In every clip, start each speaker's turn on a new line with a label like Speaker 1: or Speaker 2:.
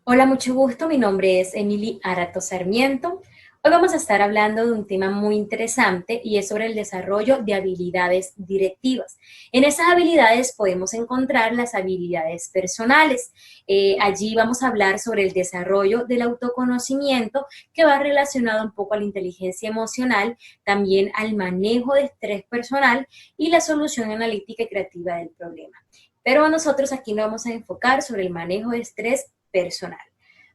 Speaker 1: Hola, mucho gusto. Mi nombre es Emily Arato Sarmiento. Hoy vamos a estar hablando de un tema muy interesante y es sobre el desarrollo de habilidades directivas. En esas habilidades podemos encontrar las habilidades personales. Allí vamos a hablar sobre el desarrollo del autoconocimiento que va relacionado un poco a la inteligencia emocional, también al manejo de estrés personal y la solución analítica y creativa del problema. Pero nosotros aquí nos vamos a enfocar sobre el manejo de estrés personal.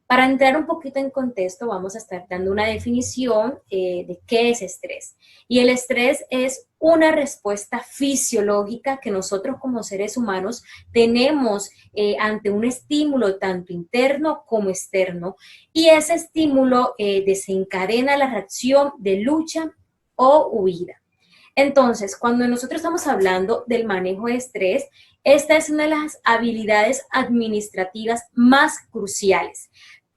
Speaker 1: Para entrar un poquito en contexto, vamos a estar dando una definición de qué es estrés. Y el estrés es una respuesta fisiológica que nosotros como seres humanos tenemos ante un estímulo tanto interno como externo. Y ese estímulo desencadena la reacción de lucha o huida. Entonces, cuando nosotros estamos hablando del manejo de estrés, esta es una de las habilidades administrativas más cruciales.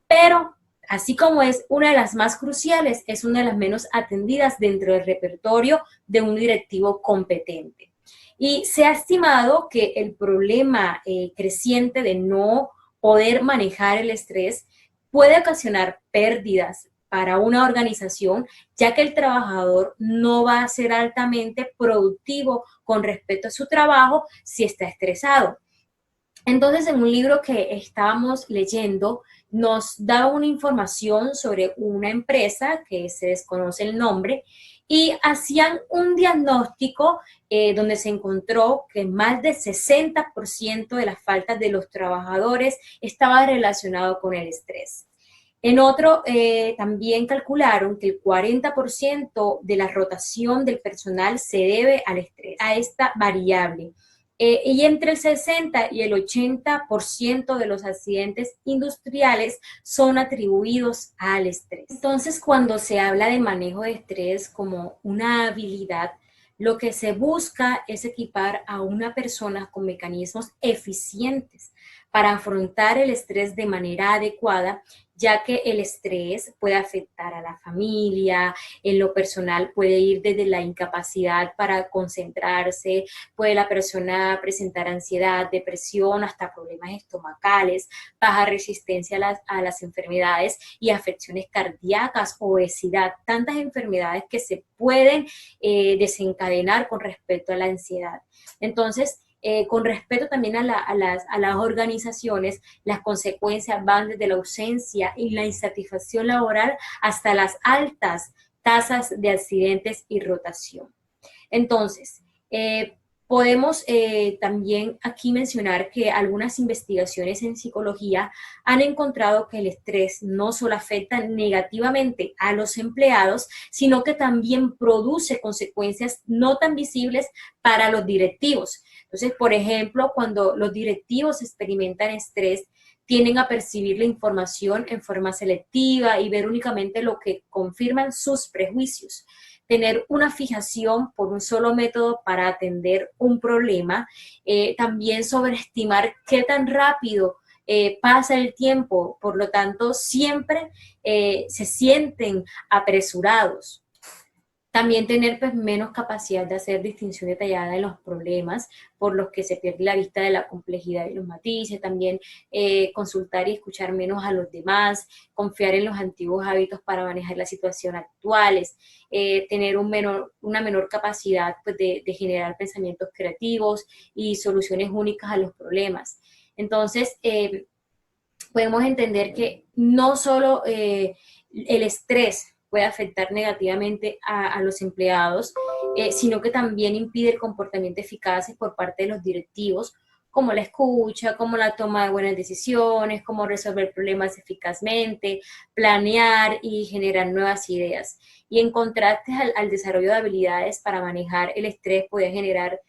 Speaker 1: Pero, así como es una de las más cruciales, es una de las menos atendidas dentro del repertorio de un directivo competente. Y se ha estimado que el problema creciente de no poder manejar el estrés puede ocasionar pérdidas para una organización, ya que el trabajador no va a ser altamente productivo con respecto a su trabajo si está estresado. Entonces, en un libro que estábamos leyendo, nos da una información sobre una empresa que se desconoce el nombre y hacían un diagnóstico donde se encontró que más del 60% de las faltas de los trabajadores estaba relacionado con el estrés. En otro, también calcularon que el 40% de la rotación del personal se debe al estrés, a esta variable. Y entre el 60 y el 80% de los accidentes industriales son atribuidos al estrés. Entonces, cuando se habla de manejo de estrés como una habilidad, lo que se busca es equipar a una persona con mecanismos eficientes para afrontar el estrés de manera adecuada, ya que el estrés puede afectar a la familia, en lo personal puede ir desde la incapacidad para concentrarse, puede la persona presentar ansiedad, depresión, hasta problemas estomacales, baja resistencia a las enfermedades y afecciones cardíacas, obesidad, tantas enfermedades que se pueden desencadenar con respecto a la ansiedad. Entonces, con respecto también a las organizaciones, las consecuencias van desde la ausencia y la insatisfacción laboral hasta las altas tasas de accidentes y rotación. Entonces, podemos también aquí mencionar que algunas investigaciones en psicología han encontrado que el estrés no solo afecta negativamente a los empleados, sino que también produce consecuencias no tan visibles para los directivos. Entonces, por ejemplo, cuando los directivos experimentan estrés, tienden a percibir la información en forma selectiva y ver únicamente lo que confirman sus prejuicios. Tener una fijación por un solo método para atender un problema, también sobreestimar qué tan rápido pasa el tiempo, por lo tanto siempre se sienten apresurados. También tener pues, menos capacidad de hacer distinción detallada de los problemas por los que se pierde la vista de la complejidad y los matices, también consultar y escuchar menos a los demás, confiar en los antiguos hábitos para manejar la situación actuales, tener una menor capacidad pues, de generar pensamientos creativos y soluciones únicas a los problemas. Entonces, podemos entender que no solo el estrés puede afectar negativamente a los empleados, sino que también impide el comportamiento eficaz por parte de los directivos, como la escucha, como la toma de buenas decisiones, cómo resolver problemas eficazmente, planear y generar nuevas ideas. Y en contraste al desarrollo de habilidades para manejar el estrés puede generar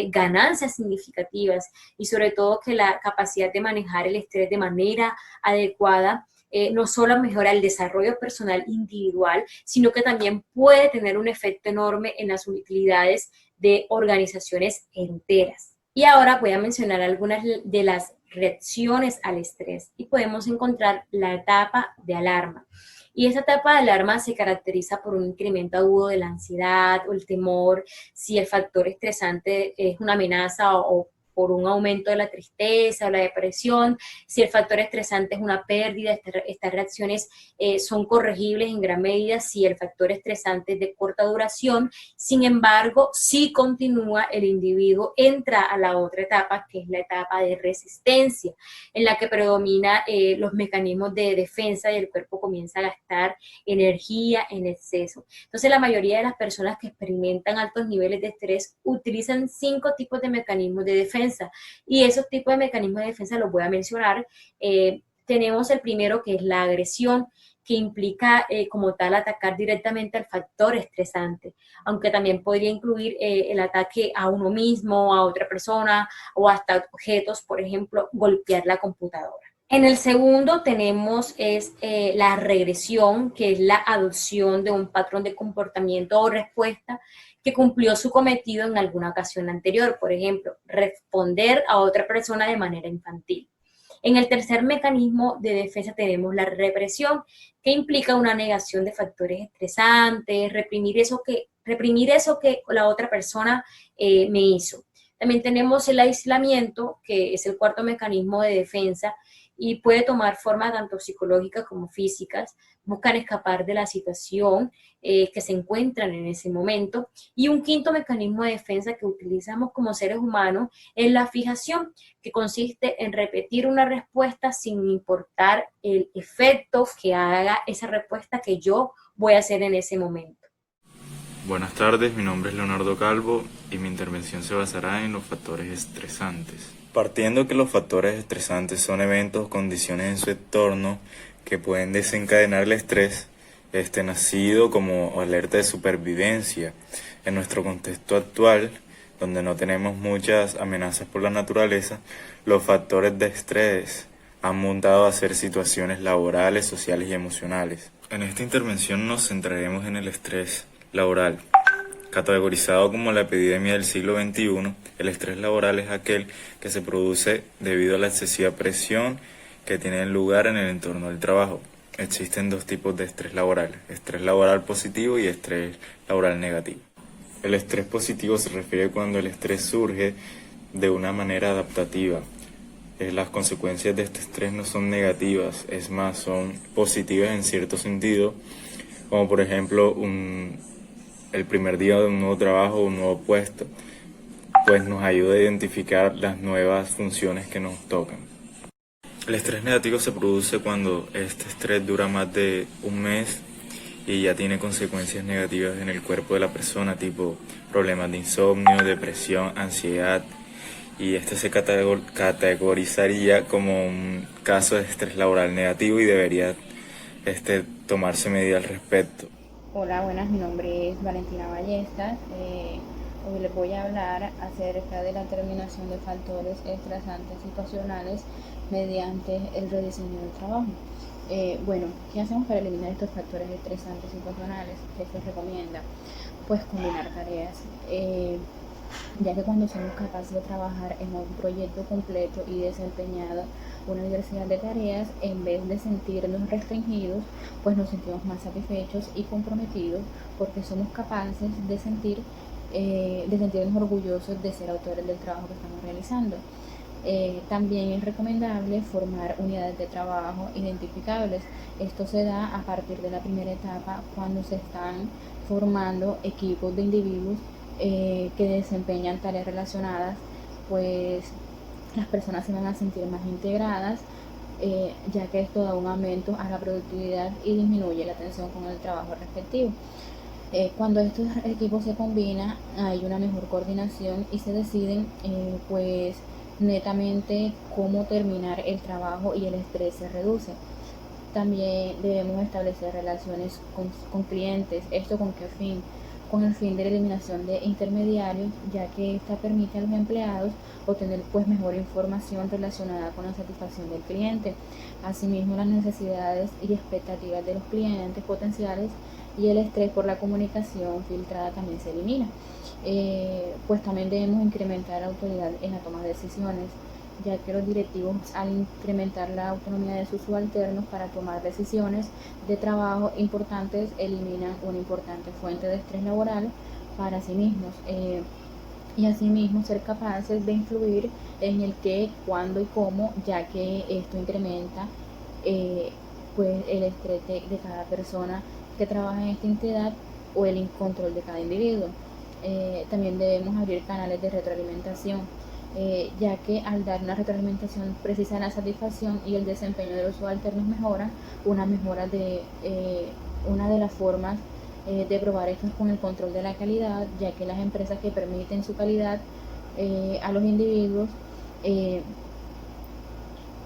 Speaker 1: ganancias significativas y sobre todo que la capacidad de manejar el estrés de manera adecuada no solo mejora el desarrollo personal individual, sino que también puede tener un efecto enorme en las utilidades de organizaciones enteras. Y ahora voy a mencionar algunas de las reacciones al estrés y podemos encontrar la etapa de alarma. Y esta etapa de alarma se caracteriza por un incremento agudo de la ansiedad o el temor, si el factor estresante es una amenaza o por un aumento de la tristeza o la depresión. Si el factor estresante es una pérdida, estas reacciones son corregibles en gran medida si el factor estresante es de corta duración. Sin embargo, si continúa, el individuo entra a la otra etapa, que es la etapa de resistencia, en la que predomina los mecanismos de defensa y el cuerpo comienza a gastar energía en exceso. Entonces, la mayoría de las personas que experimentan altos niveles de estrés utilizan 5 tipos de mecanismos de defensa, y esos tipos de mecanismos de defensa los voy a mencionar. Tenemos el primero, que es la agresión, que implica como tal atacar directamente al factor estresante, aunque también podría incluir el ataque a uno mismo, a otra persona o hasta objetos, por ejemplo, golpear la computadora. En el segundo tenemos la regresión, que es la adopción de un patrón de comportamiento o respuesta que cumplió su cometido en alguna ocasión anterior, por ejemplo, responder a otra persona de manera infantil. En el tercer mecanismo de defensa tenemos la represión, que implica una negación de factores estresantes, reprimir eso que la otra persona me hizo. También tenemos el aislamiento, que es el cuarto mecanismo de defensa, y puede tomar formas tanto psicológicas como físicas. Buscan escapar de la situación que se encuentran en ese momento. Y un quinto mecanismo de defensa que utilizamos como seres humanos es la fijación, que consiste en repetir una respuesta sin importar el efecto que haga esa respuesta que yo voy a hacer en ese momento.
Speaker 2: Buenas tardes, mi nombre es Leonardo Calvo y mi intervención se basará en los factores estresantes. Partiendo que los factores estresantes son eventos o condiciones en su entorno que pueden desencadenar el estrés, nacido como alerta de supervivencia. En nuestro contexto actual, donde no tenemos muchas amenazas por la naturaleza, los factores de estrés han montado a ser situaciones laborales, sociales y emocionales. En esta intervención nos centraremos en el estrés laboral. Categorizado como la epidemia del siglo XXI, el estrés laboral es aquel que se produce debido a la excesiva presión que tiene lugar en el entorno del trabajo. Existen 2 tipos de estrés laboral positivo y estrés laboral negativo. El estrés positivo se refiere cuando el estrés surge de una manera adaptativa. Las consecuencias de este estrés no son negativas, es más, son positivas en cierto sentido, como por ejemplo el primer día de un nuevo trabajo, un nuevo puesto, pues nos ayuda a identificar las nuevas funciones que nos tocan. El estrés negativo se produce cuando este estrés dura más de un mes y ya tiene consecuencias negativas en el cuerpo de la persona, tipo problemas de insomnio, depresión, ansiedad, y este se categorizaría como un caso de estrés laboral negativo y debería tomarse medidas al respecto.
Speaker 3: Hola, buenas, mi nombre es Valentina Ballestas. Hoy les voy a hablar acerca de la determinación de factores estresantes situacionales mediante el rediseño del trabajo. Bueno, ¿qué hacemos para eliminar estos factores estresantes situacionales? ¿Qué se recomienda? Pues combinar tareas, ya que cuando somos capaces de trabajar en un proyecto completo y desempeñado una diversidad de tareas, en vez de sentirnos restringidos, pues nos sentimos más satisfechos y comprometidos porque somos capaces de sentirnos orgullosos de ser autores del trabajo que estamos realizando. También es recomendable formar unidades de trabajo identificables. Esto se da a partir de la primera etapa, cuando se están formando equipos de individuos que desempeñan tareas relacionadas, pues las personas se van a sentir más integradas, ya que esto da un aumento a la productividad y disminuye la tensión con el trabajo respectivo. Cuando estos equipos se combinan, hay una mejor coordinación y se deciden pues netamente cómo terminar el trabajo y el estrés se reduce. También debemos establecer relaciones con clientes. ¿Esto con qué fin? Con el fin de la eliminación de intermediarios, ya que esta permite a los empleados obtener pues mejor información relacionada con la satisfacción del cliente. Asimismo, las necesidades y expectativas de los clientes potenciales y el estrés por la comunicación filtrada también se elimina. Pues también debemos incrementar la autoridad en la toma de decisiones, ya que los directivos, al incrementar la autonomía de sus subalternos para tomar decisiones de trabajo importantes, eliminan una importante fuente de estrés laboral para sí mismos. y asimismo ser capaces de influir en el qué, cuándo y cómo, ya que esto incrementa pues el estrés de cada persona que trabaja en esta entidad o el control de cada individuo. También debemos abrir canales de retroalimentación, ya que al dar una retroalimentación precisa la satisfacción y el desempeño de los subalternos mejora, una de las formas de probar esto es con el control de la calidad, ya que las empresas que permiten su calidad a los individuos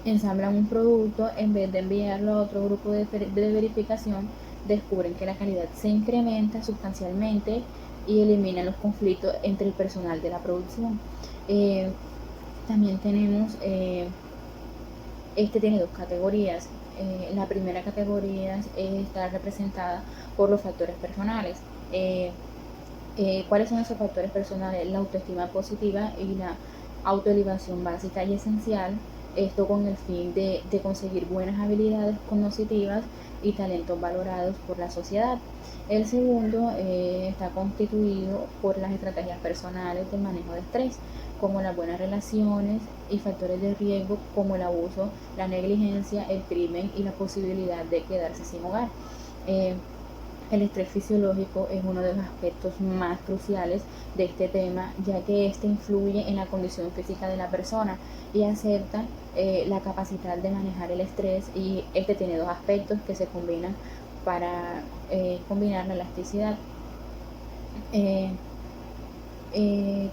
Speaker 3: ensamblan un producto, en vez de enviarlo a otro grupo de verificación, descubren que la calidad se incrementa sustancialmente y eliminan los conflictos entre el personal de la producción. También tenemos, este tiene dos categorías. La primera categoría está representada por los factores personales. ¿Cuáles son esos factores personales? La autoestima positiva y la autoelevación básica y esencial, esto con el fin de conseguir buenas habilidades cognitivas y talentos valorados por la sociedad. El segundo está constituido por las estrategias personales de manejo de estrés, como las buenas relaciones y factores de riesgo como el abuso, la negligencia, el crimen y la posibilidad de quedarse sin hogar. El estrés fisiológico es uno de los aspectos más cruciales de este tema, ya que este influye en la condición física de la persona y acepta la capacidad de manejar el estrés, y este tiene dos aspectos que se combinan para combinar la elasticidad.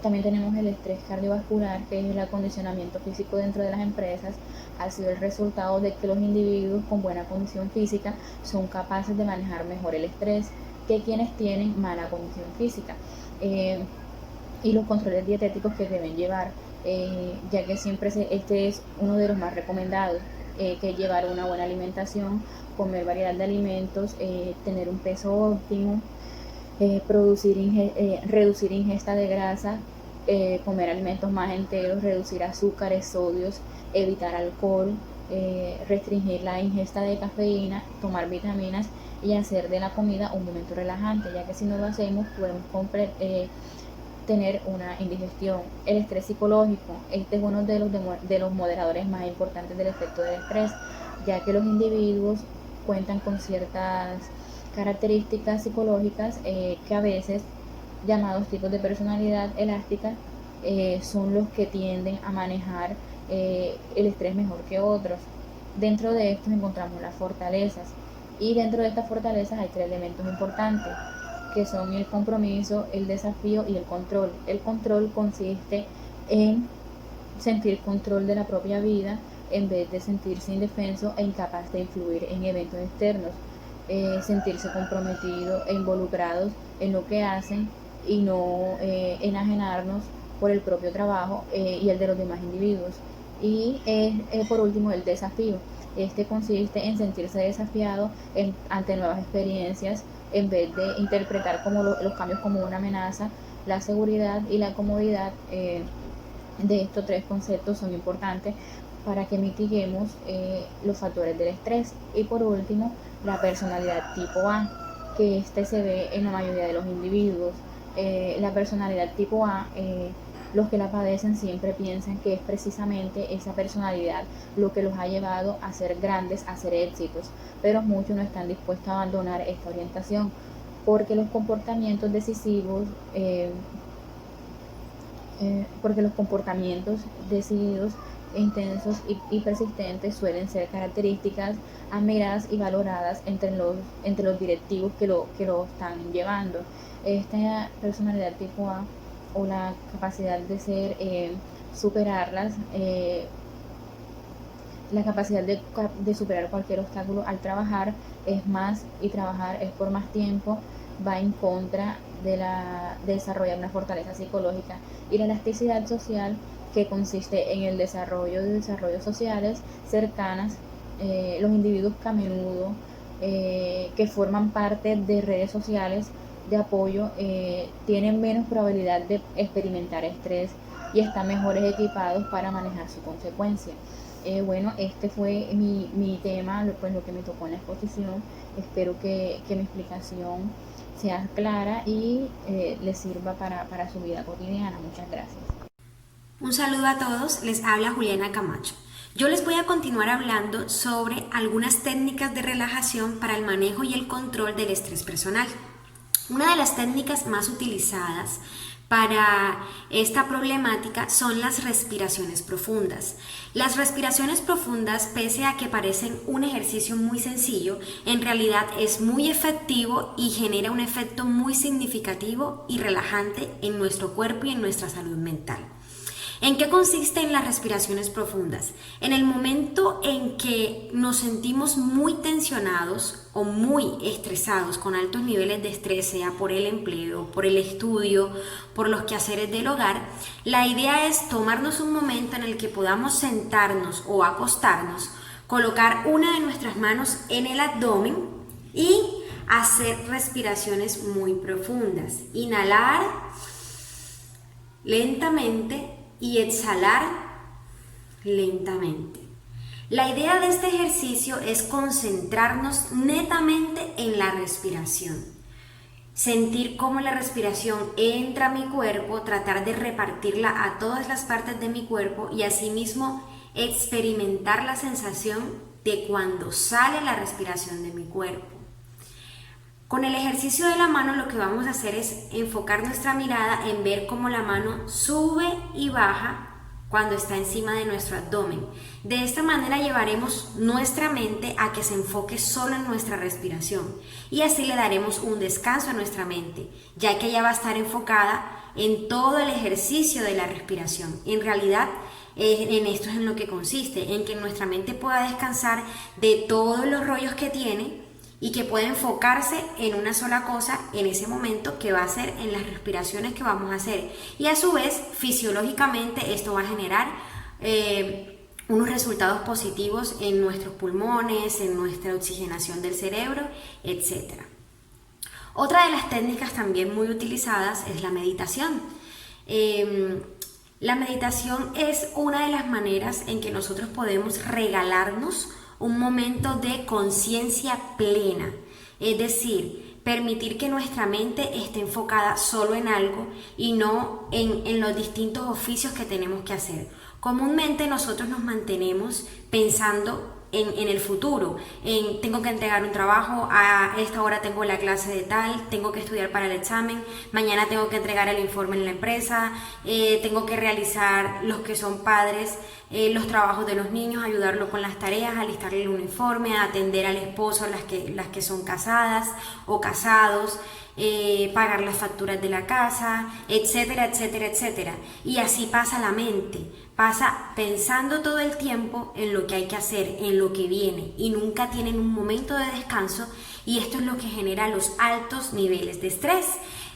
Speaker 3: También tenemos el estrés cardiovascular, que es el acondicionamiento físico dentro de las empresas. Ha sido el resultado de que los individuos con buena condición física son capaces de manejar mejor el estrés que quienes tienen mala condición física. Y los controles dietéticos que deben llevar, ya que siempre este es uno de los más recomendados, que llevar una buena alimentación, comer variedad de alimentos, tener un peso óptimo, reducir ingesta de grasa, comer alimentos más enteros, reducir azúcares, sodios, evitar alcohol, restringir la ingesta de cafeína, tomar vitaminas y hacer de la comida un momento relajante, ya que si no lo hacemos podemos tener una indigestión. El estrés psicológico, este es uno de los moderadores más importantes del efecto del estrés, ya que los individuos cuentan con ciertas características psicológicas que a veces, llamados tipos de personalidad elástica, son los que tienden a manejar el estrés mejor que otros. Dentro de estos encontramos las fortalezas, y dentro de estas fortalezas hay tres elementos importantes, que son el compromiso, el desafío y el control. El control consiste en sentir control de la propia vida en vez de sentirse indefenso e incapaz de influir en eventos externos. Sentirse comprometidos e involucrados en lo que hacen y no enajenarnos por el propio trabajo y el de los demás individuos. Y por último, el desafío. Este consiste en sentirse desafiado ante nuevas experiencias, en vez de interpretar como los cambios como una amenaza. La seguridad y la comodidad de estos tres conceptos son importantes para que mitiguemos los factores del estrés. Y por último, la personalidad tipo A, que se ve en la mayoría de los individuos. La personalidad tipo A, los que la padecen siempre piensan que es precisamente esa personalidad lo que los ha llevado a ser grandes, a ser éxitos, pero muchos no están dispuestos a abandonar esta orientación, porque los comportamientos decisivos, decididos, intensos y persistentes suelen ser características admiradas y valoradas entre los directivos que lo están llevando. Esta personalidad tipo A, o la capacidad de ser, superarlas, la capacidad de superar cualquier obstáculo al trabajar es más, y trabajar es por más tiempo, va en contra de desarrollar una fortaleza psicológica. Y la elasticidad social, que consiste en el desarrollo de desarrollos sociales cercanas. Los individuos que a menudo que forman parte de redes sociales de apoyo tienen menos probabilidad de experimentar estrés y están mejores equipados para manejar su consecuencia. Bueno, este fue mi tema, pues lo que me tocó en la exposición. Espero que mi explicación sea clara y les sirva para su vida cotidiana. Muchas gracias.
Speaker 4: Un saludo a todos, les habla Juliana Camacho. Yo les voy a continuar hablando sobre algunas técnicas de relajación para el manejo y el control del estrés personal. Una de las técnicas más utilizadas para esta problemática son las respiraciones profundas. Las respiraciones profundas, pese a que parecen un ejercicio muy sencillo, en realidad es muy efectivo y genera un efecto muy significativo y relajante en nuestro cuerpo y en nuestra salud mental. ¿En qué consisten las respiraciones profundas? En el momento en que nos sentimos muy tensionados o muy estresados, con altos niveles de estrés, sea por el empleo, por el estudio, por los quehaceres del hogar, la idea es tomarnos un momento en el que podamos sentarnos o acostarnos, colocar una de nuestras manos en el abdomen y hacer respiraciones muy profundas. Inhalar lentamente y exhalar lentamente. La idea de este ejercicio es concentrarnos netamente en la respiración. Sentir cómo la respiración entra a mi cuerpo, tratar de repartirla a todas las partes de mi cuerpo y asimismo experimentar la sensación de cuando sale la respiración de mi cuerpo. Con el ejercicio de la mano lo que vamos a hacer es enfocar nuestra mirada en ver cómo la mano sube y baja cuando está encima de nuestro abdomen. De esta manera llevaremos nuestra mente a que se enfoque solo en nuestra respiración y así le daremos un descanso a nuestra mente, ya que ella va a estar enfocada en todo el ejercicio de la respiración. En realidad, en esto es en lo que consiste, en que nuestra mente pueda descansar de todos los rollos que tiene y que pueda enfocarse en una sola cosa en ese momento, que va a ser en las respiraciones que vamos a hacer, y a su vez fisiológicamente esto va a generar unos resultados positivos en nuestros pulmones, en nuestra oxigenación del cerebro, etc. Otra de las técnicas también muy utilizadas es la meditación. La meditación es una de las maneras en que nosotros podemos regalarnos un momento de conciencia plena, es decir, permitir que nuestra mente esté enfocada solo en algo y no en los distintos oficios que tenemos que hacer. Comúnmente nosotros nos mantenemos pensando en el futuro, tengo que entregar un trabajo, a esta hora tengo la clase de tal, tengo que estudiar para el examen, mañana tengo que entregar el informe en la empresa, tengo que realizar, los que son padres, los trabajos de los niños, ayudarlo con las tareas, alistarle el uniforme, atender al esposo, las que son casadas o casados, pagar las facturas de la casa, etcétera, etcétera, etcétera. Y así pasa la mente, pasa pensando todo el tiempo en lo que hay que hacer, en lo que viene, y nunca tienen un momento de descanso, y esto es lo que genera los altos niveles de estrés.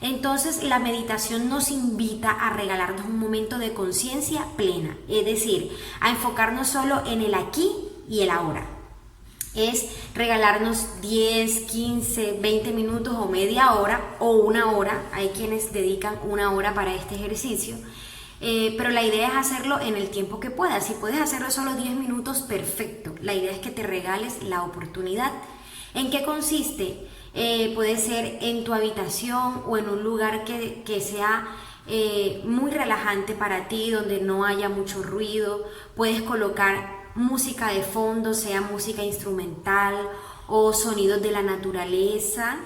Speaker 4: Entonces la meditación nos invita a regalarnos un momento de conciencia plena, es decir, a enfocarnos solo en el aquí y el ahora. Es regalarnos 10, 15, 20 minutos o media hora o una hora. Hay quienes dedican una hora para este ejercicio, pero la idea es hacerlo en el tiempo que puedas. Si puedes hacerlo solo 10 minutos, perfecto. La idea es que te regales la oportunidad. ¿En qué consiste? Puede ser en tu habitación o en un lugar que sea muy relajante para ti, donde no haya mucho ruido. Puedes colocar música de fondo, sea música instrumental o sonidos de la naturaleza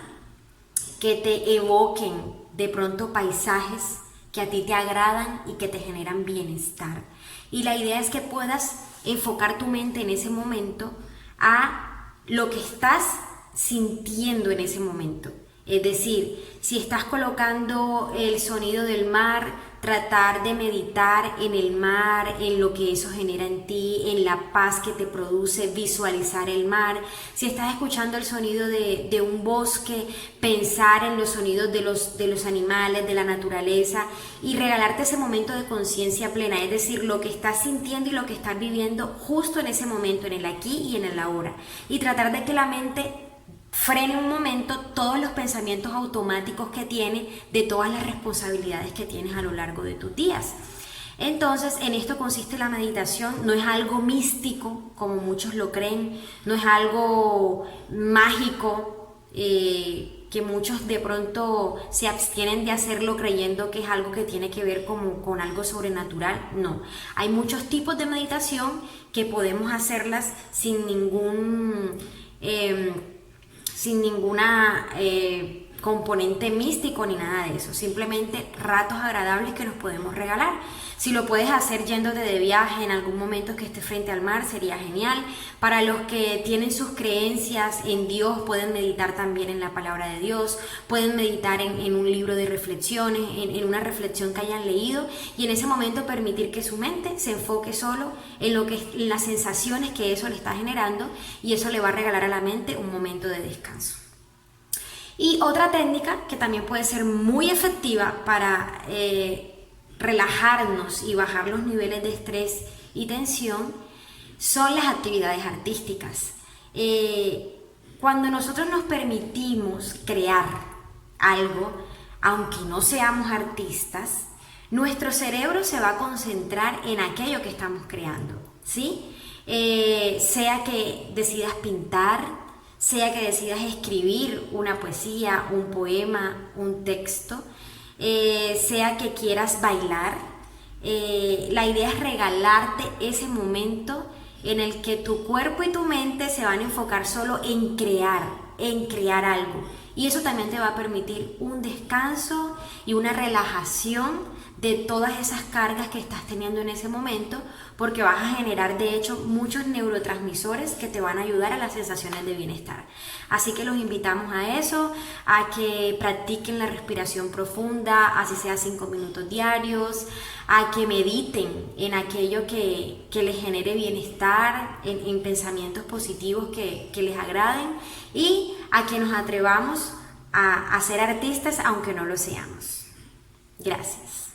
Speaker 4: que te evoquen de pronto paisajes que a ti te agradan y que te generan bienestar. Y la idea es que puedas enfocar tu mente en ese momento a lo que estás sintiendo en ese momento. Es decir, si estás colocando el sonido del mar, tratar de meditar en el mar, en lo que eso genera en ti, en la paz que te produce visualizar el mar. Si estás escuchando el sonido de un bosque, pensar en los sonidos de los animales, de la naturaleza, y regalarte ese momento de conciencia plena, es decir, lo que estás sintiendo y lo que estás viviendo justo en ese momento, en el aquí y en el ahora. Y tratar de que la mente frene un momento todos los pensamientos automáticos que tiene de todas las responsabilidades que tienes a lo largo de tus días. Entonces, en esto consiste la meditación. No es algo místico, como muchos lo creen, no es algo mágico, que muchos de pronto se abstienen de hacerlo creyendo que es algo que tiene que ver como con algo sobrenatural. No, hay muchos tipos de meditación que podemos hacerlas sin ninguna componente místico ni nada de eso, simplemente ratos agradables que nos podemos regalar. Si lo puedes hacer yéndote de viaje en algún momento que estés frente al mar, sería genial. Para los que tienen sus creencias en Dios, pueden meditar también en la palabra de Dios, pueden meditar en un libro de reflexiones, en una reflexión que hayan leído, y en ese momento permitir que su mente se enfoque solo en las sensaciones que eso le está generando, y eso le va a regalar a la mente un momento de descanso. Y otra técnica que también puede ser muy efectiva para relajarnos y bajar los niveles de estrés y tensión son las actividades artísticas. Cuando nosotros nos permitimos crear algo, aunque no seamos artistas, nuestro cerebro se va a concentrar en aquello que estamos creando, ¿sí? Sea que decidas pintar, sea que decidas escribir una poesía, un poema, un texto, sea que quieras bailar, la idea es regalarte ese momento en el que tu cuerpo y tu mente se van a enfocar solo en crear algo. Y eso también te va a permitir un descanso y una relajación de todas esas cargas que estás teniendo en ese momento, porque vas a generar de hecho muchos neurotransmisores que te van a ayudar a las sensaciones de bienestar. Así que los invitamos a eso, a que practiquen la respiración profunda, así sea 5 minutos diarios, a que mediten en aquello que les genere bienestar, en pensamientos positivos que les agraden, y a que nos atrevamos a ser artistas aunque no lo seamos. Gracias.